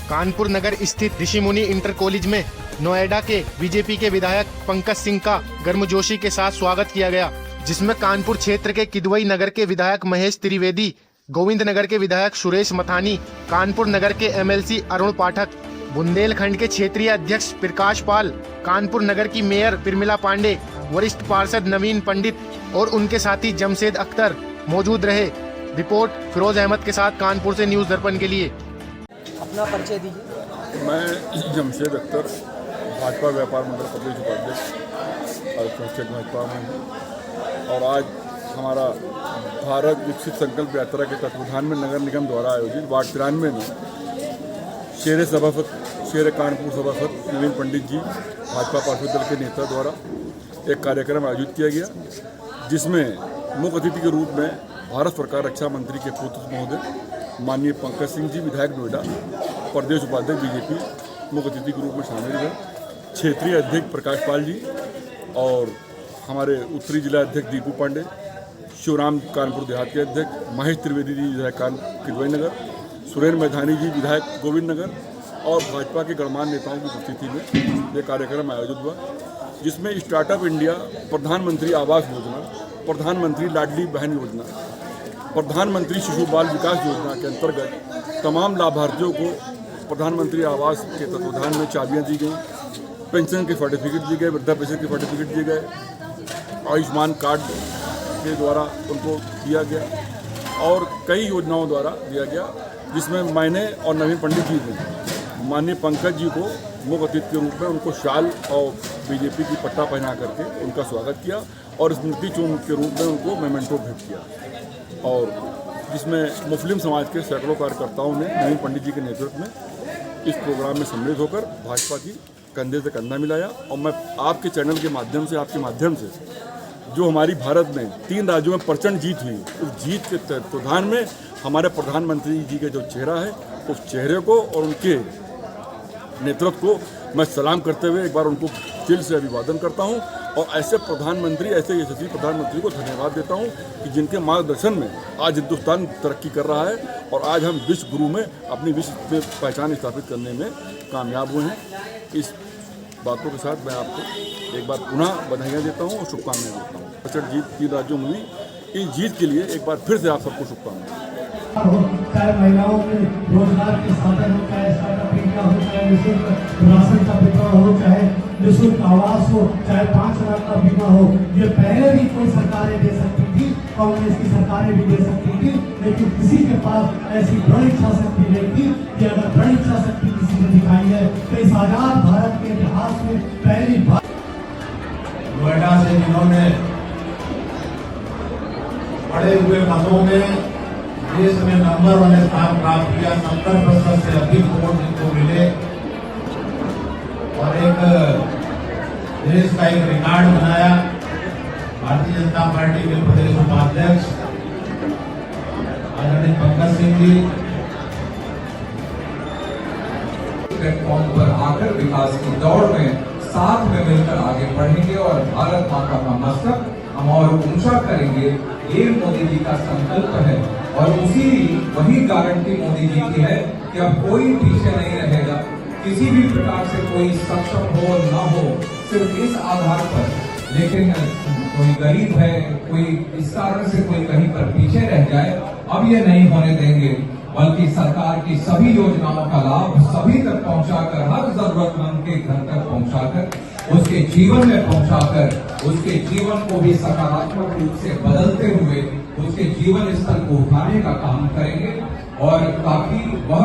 कानपुर नगर स्थित ऋषि मुनि inter college में नोएडा के बीजेपी के विधायक पंकज सिंह का गर्मजोशी के साथ स्वागत किया गया, जिसमें कानपुर क्षेत्र के किदवई नगर के विधायक महेश त्रिवेदी, गोविंद नगर के विधायक सुरेश मथानी, कानपुर नगर के एमएलसी अरुण पाठक, बुंदेलखंड के क्षेत्रीय अध्यक्ष प्रकाश पाल, कानपुर नगर की मेयर प्रमिला पांडे, वरिष्ठ पार्षद नवीन पंडित और उनके साथी जमशेद अख्तर मौजूद रहे। रिपोर्ट फिरोज अहमद के साथ कानपुर से न्यूज़ दर्पण के लिए। अपना परिचय दीजिए। मैं जमशेद अख्तर, भाजपा व्यापार मंडल प्रदेश उपाध्यक्ष और स्टेट भाजपा में हूँ। और आज हमारा भारत विकसित संकल्प यात्रा के तत्वावधान में नगर निगम द्वारा आयोजित वार्ड 93 में शेर कानपुर सभापति नवीन पंडित जी, भाजपा पार्षद दल के नेता द्वारा एक कार्यक्रम आयोजित किया गया, जिसमें मुख्य अतिथि के रूप में भारत सरकार रक्षा मंत्री के पुत्र महोदय माननीय पंकज सिंह जी, विधायक नोएडा, प्रदेश उपाध्यक्ष बीजेपी, मुख्य अतिथि के रूप में शामिल हुए। क्षेत्रीय अध्यक्ष प्रकाश पाल जी और हमारे उत्तरी जिला अध्यक्ष दीपू पांडे, शिवराम कानपुर देहात के अध्यक्ष महेश त्रिवेदी जी, विधायक किदवई नगर, सुरेश मथानी जी, विधायक गोविंद नगर, और भाजपा के गणमान्य नेताओं की उपस्थिति में यह कार्यक्रम आयोजित हुआ, जिसमें स्टार्टअप इंडिया, प्रधानमंत्री आवास योजना, प्रधानमंत्री लाडली बहन योजना, प्रधानमंत्री शिशु बाल विकास योजना के अंतर्गत तमाम लाभार्थियों को प्रधानमंत्री आवास के तत्वावधान में चाबियां दी गई, पेंशन के सर्टिफिकेट दिए गए, वृद्धा पेंशन के सर्टिफिकेट दिए गए, आयुष्मान कार्ड के द्वारा उनको दिया गया और कई योजनाओं द्वारा दिया गया, जिसमें मैंने और नवीन पंडित जी ने माननीय पंकज जी को मुख्य अतिथि के रूप में उनको शाल और बीजेपी की पट्टा पहना करके उनका स्वागत किया और स्मृति चिन्ह के रूप में उनको मेमेंटो भेंट किया, और जिसमें मुस्लिम समाज के सैकड़ों कार्यकर्ताओं ने नवीन पंडित जी के नेतृत्व में इस प्रोग्राम में सम्मिलित होकर भाजपा की कंधे से कंधा मिलाया। और मैं आपके चैनल के माध्यम से, आपके माध्यम से, जो हमारी भारत में 3 राज्यों में प्रचंड जीत हुई, उस जीत के तत्वावधान में हमारे प्रधानमंत्री जी का जो चेहरा है, उस चेहरे को और उनके नेतृत्व को मैं सलाम करते हुए एक बार उनको दिल से अभिवादन करता हूं, और ऐसे प्रधानमंत्री, ऐसे यशस्वी प्रधानमंत्री को धन्यवाद देता हूं कि जिनके मार्गदर्शन में आज हिंदुस्तान तरक्की कर रहा है और आज हम विश्व गुरु में अपनी विश्व में पहचान स्थापित करने में कामयाब हुए हैं। इस बातों के साथ मैं आपको एक बार पुनः बधाइयाँ देता हूँ और शुभकामनाएं देता हूँ। प्रचंड जीत 3 राज्यों में हुई, इस जीत के लिए एक बार फिर से आप सबको शुभकामनाएं। चाहे महिलाओं के रोजगार के साधन हो, चाहे स्टार्टअप इंडिया हो, चाहे निःशुल्क राशन का वितरण हो, चाहे निःशुल्क आवास हो, चाहे 5 लाख का बीमा हो, ये पहले भी कोई सरकारें दे सकती थी, कांग्रेस की सरकारें भी दे सकती थी, लेकिन किसी के पास ऐसी बड़ी इच्छा शक्ति नहीं थी कि अगर बड़ी इच्छा शक्ति किसी ने दिखाई है तो इस आजाद भारत के इतिहास में पहली बार नोएडा से जिन्होंने बड़े हुए मतों में देश में नंबर 1 स्थान प्राप्त किया, 70% से अधिक वोट जिनको मिले और एक देश का एक रिकॉर्ड बनाया। भारतीय जनता पार्टी के प्रदेश उपाध्यक्ष आदरणीय पंकज सिंह जी प्लेटफॉर्म पर आकर विकास की दौड़ में साथ में मिलकर आगे बढ़ेंगे और भारत माता का मस्तक हम और ऊंचा करेंगे। ये मोदी जी का संकल्प है और वही गारंटी मोदी जी की है कि अब कोई पीछे नहीं रहेगा, किसी भी प्रकार से कोई सक्षम हो न हो, सिर्फ इस आधार पर, लेकिन कोई गरीब है, कोई इस कारण से कोई कहीं पर पीछे रह जाए, अब ये नहीं होने देंगे, बल्कि सरकार की सभी योजनाओं का लाभ सभी तक पहुंचाकर, हर जरूरतमंद के घर तक पहुंचाकर, उसके जीवन में पहुंचाकर, उसके जीवन को भी सकारात्मक रूप से बदलते हुए उसके जीवन स्तर को उठाने का काम करेंगे और ताकि वह